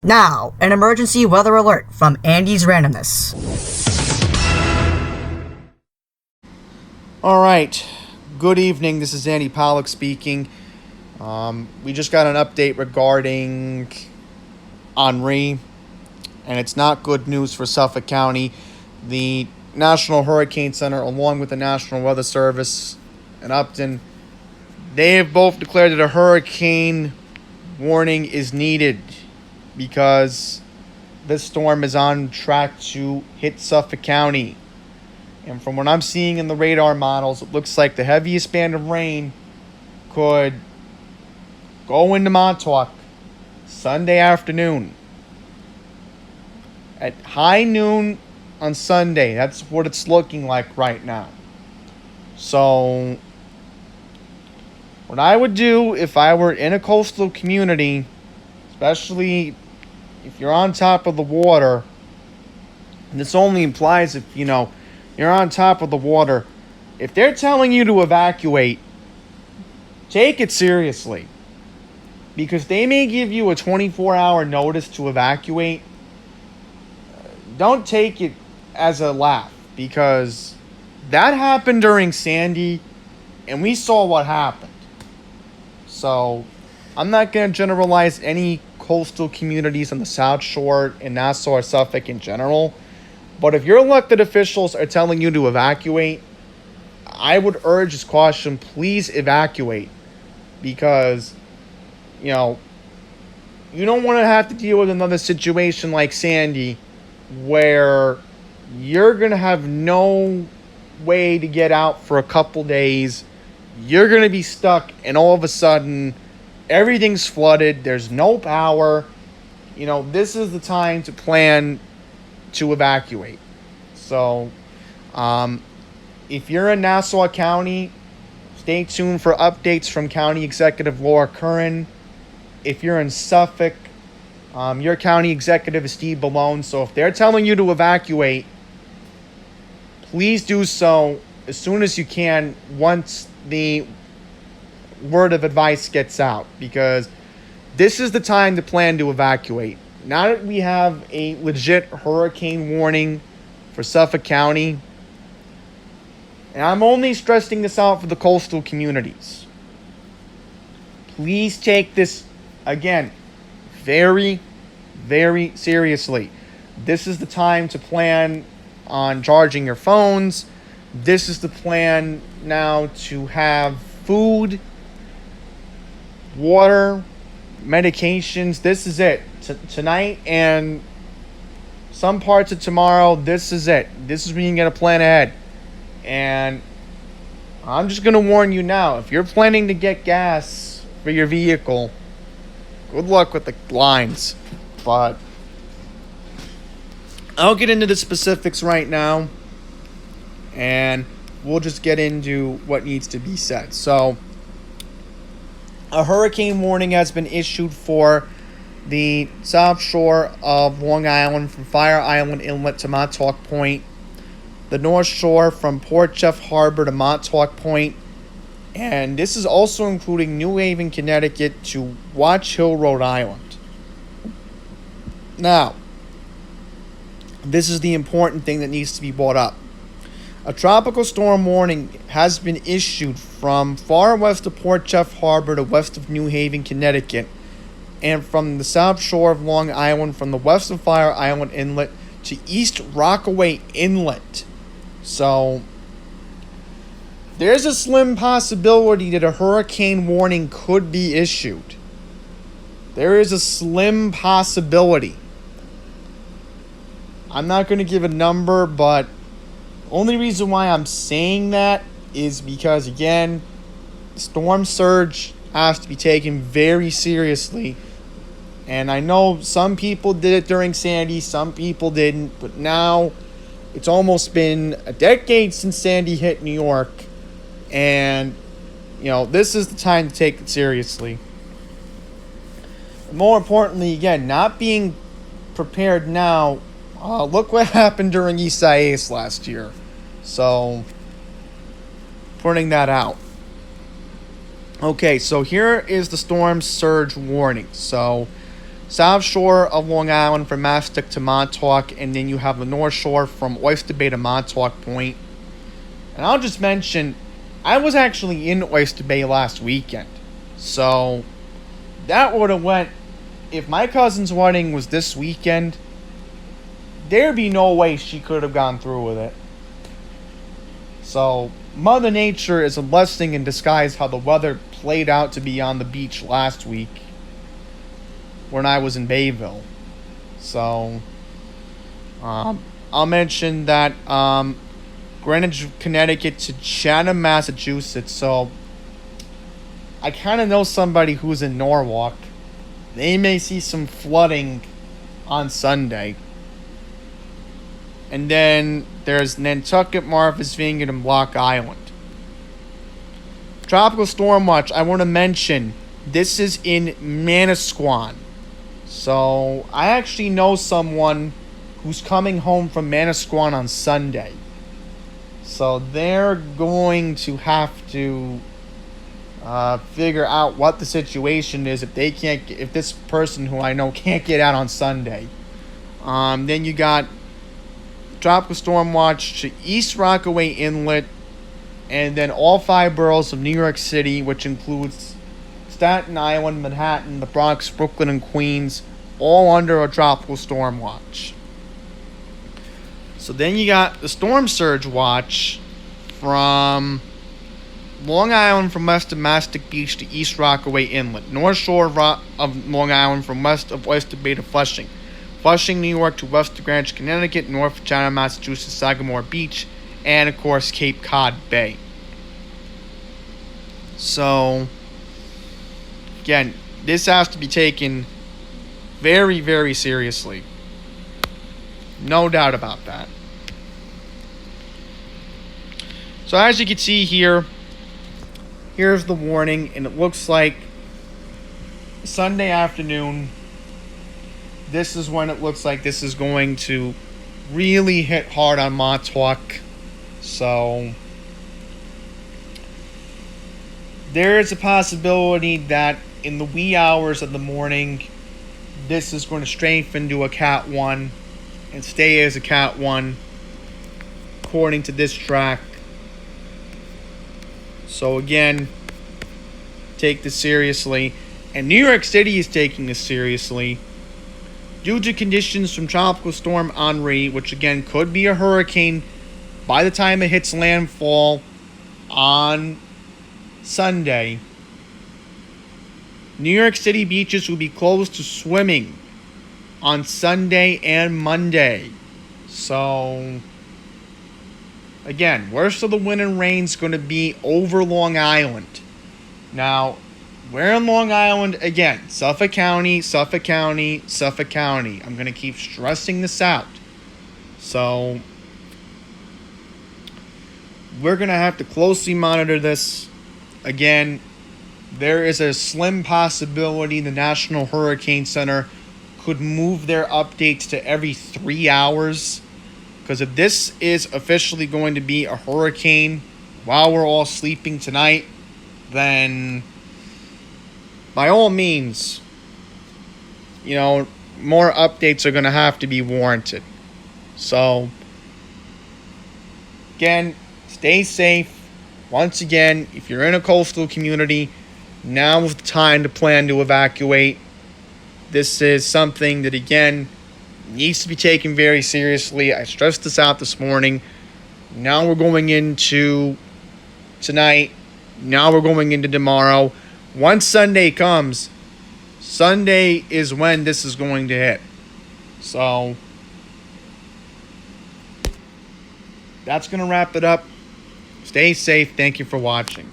Now, an emergency weather alert from Andy's Randomness. Alright, good evening, this is Andy Pollock speaking. We just got an update regarding Henree, and it's not good news for Suffolk County. The National Hurricane Center, along with the National Weather Service in Upton, they have both declared that a hurricane warning is needed because this storm is on track to hit Suffolk County. And from what I'm seeing in the radar models, it looks like the heaviest band of rain could go into Montauk Sunday afternoon. At high noon on Sunday, that's what it's looking like right now. So, what I would do if I were in a coastal community, especially if you're on top of the water, and this only implies if, you're on top of the water, if they're telling you to evacuate, take it seriously. Because they may give you a 24-hour notice to evacuate. Don't take it as a laugh, because that happened during Sandy, and we saw what happened. So, I'm not going to generalize any coastal communities on the South Shore in Nassau or Suffolk in general. But if your elected officials are telling you to evacuate, I would urge as caution, please evacuate. Because, you don't want to have to deal with another situation like Sandy where you're going to have no way to get out for a couple days. You're going to be stuck, and all of a sudden, everything's flooded. There's no power. This is the time to plan to evacuate. So, if you're in Nassau County, stay tuned for updates from County Executive Laura Curran. If you're in Suffolk, your County Executive is Steve Ballone. So if they're telling you to evacuate, please do so as soon as you can once the word of advice gets out, because this is the time to plan to evacuate. Now that we have a legit hurricane warning for Suffolk County, and I'm only stressing this out for the coastal communities, please take this, again, very, very seriously. This is the time to plan on charging your phones. This is the plan now to have food, water, medications. This is it. Tonight and some parts of tomorrow, this is it. This is when you get to plan ahead. And I'm just going to warn you now, if you're planning to get gas for your vehicle, good luck with the lines. But I'll get into the specifics right now, and we'll just get into what needs to be said. So, a hurricane warning has been issued for the South Shore of Long Island from Fire Island Inlet to Montauk Point, the North Shore from Port Jeff Harbor to Montauk Point, and this is also including New Haven, Connecticut to Watch Hill, Rhode Island. Now, this is the important thing that needs to be brought up. A tropical storm warning has been issued from far west of Port Jeff Harbor to west of New Haven, Connecticut, and from the South Shore of Long Island from the west of Fire Island Inlet to East Rockaway Inlet. So, there's a slim possibility that a hurricane warning could be issued. There is a slim possibility. I'm not going to give a number, but only reason why I'm saying that is because, again, storm surge has to be taken very seriously. And I know some people did it during Sandy, some people didn't, but now it's almost been a decade since Sandy hit New York. And, this is the time to take it seriously. More importantly, again, not being prepared now. Look what happened during Isaias last year. So, pointing that out. Okay, so here is the storm surge warning. So, South shore of Long Island from Mastic to Montauk, and then you have the North Shore from Oyster Bay to Montauk Point. And I'll just mention, I was actually in Oyster Bay last weekend. So, that would have went, if my cousin's wedding was this weekend, there'd be no way she could have gone through with it. So, Mother Nature is a blessing in disguise how the weather played out to be on the beach last week when I was in Bayville. So, I'll mention that Greenwich, Connecticut to Chatham, Massachusetts. So, I kind of know somebody who's in Norwalk. They may see some flooding on Sunday. And then there's Nantucket, Martha's Vineyard, and Block Island. Tropical Storm Watch, I want to mention, this is in Manasquan. So, I actually know someone who's coming home from Manasquan on Sunday. So, they're going to have to figure out what the situation is if this person who I know can't get out on Sunday. Then you got Tropical Storm Watch to East Rockaway Inlet, and then all 5 boroughs of New York City, which includes Staten Island, Manhattan, the Bronx, Brooklyn, and Queens, all under a Tropical Storm Watch. So then you got the Storm Surge Watch from Long Island from west of Mastic Beach to East Rockaway Inlet, North Shore of Long Island from west of Oyster Bay to Flushing, Flushing, New York to west of Greenwich, Connecticut, north of Chatham, Massachusetts, Sagamore Beach, and, of course, Cape Cod Bay. So, again, this has to be taken very, very seriously. No doubt about that. So, as you can see here, here's the warning, and it looks like Sunday afternoon, this is when it looks like this is going to really hit hard on Montauk. So, there is a possibility that in the wee hours of the morning, this is going to strengthen to a Cat 1 and stay as a Cat 1, according to this track. So, again, take this seriously. And New York City is taking this seriously due to conditions from Tropical Storm Henree, which again could be a hurricane by the time it hits landfall on Sunday. New York City beaches will be closed to swimming on Sunday and Monday. So, again, worst of the wind and rain is going to be over Long Island. Now, where in Long Island? Again, Suffolk County, Suffolk County, Suffolk County. I'm going to keep stressing this out. So, we're going to have to closely monitor this. Again, there is a slim possibility the National Hurricane Center could move their updates to every 3 hours. Because if this is officially going to be a hurricane while we're all sleeping tonight, then by all means, more updates are going to have to be warranted. So, again, stay safe. Once again, if you're in a coastal community, now is the time to plan to evacuate. This is something that, again, needs to be taken very seriously. I stressed this out this morning. Now we're going into tonight. Now we're going into tomorrow. Once Sunday comes, Sunday is when this is going to hit. So, that's going to wrap it up. Stay safe. Thank you for watching.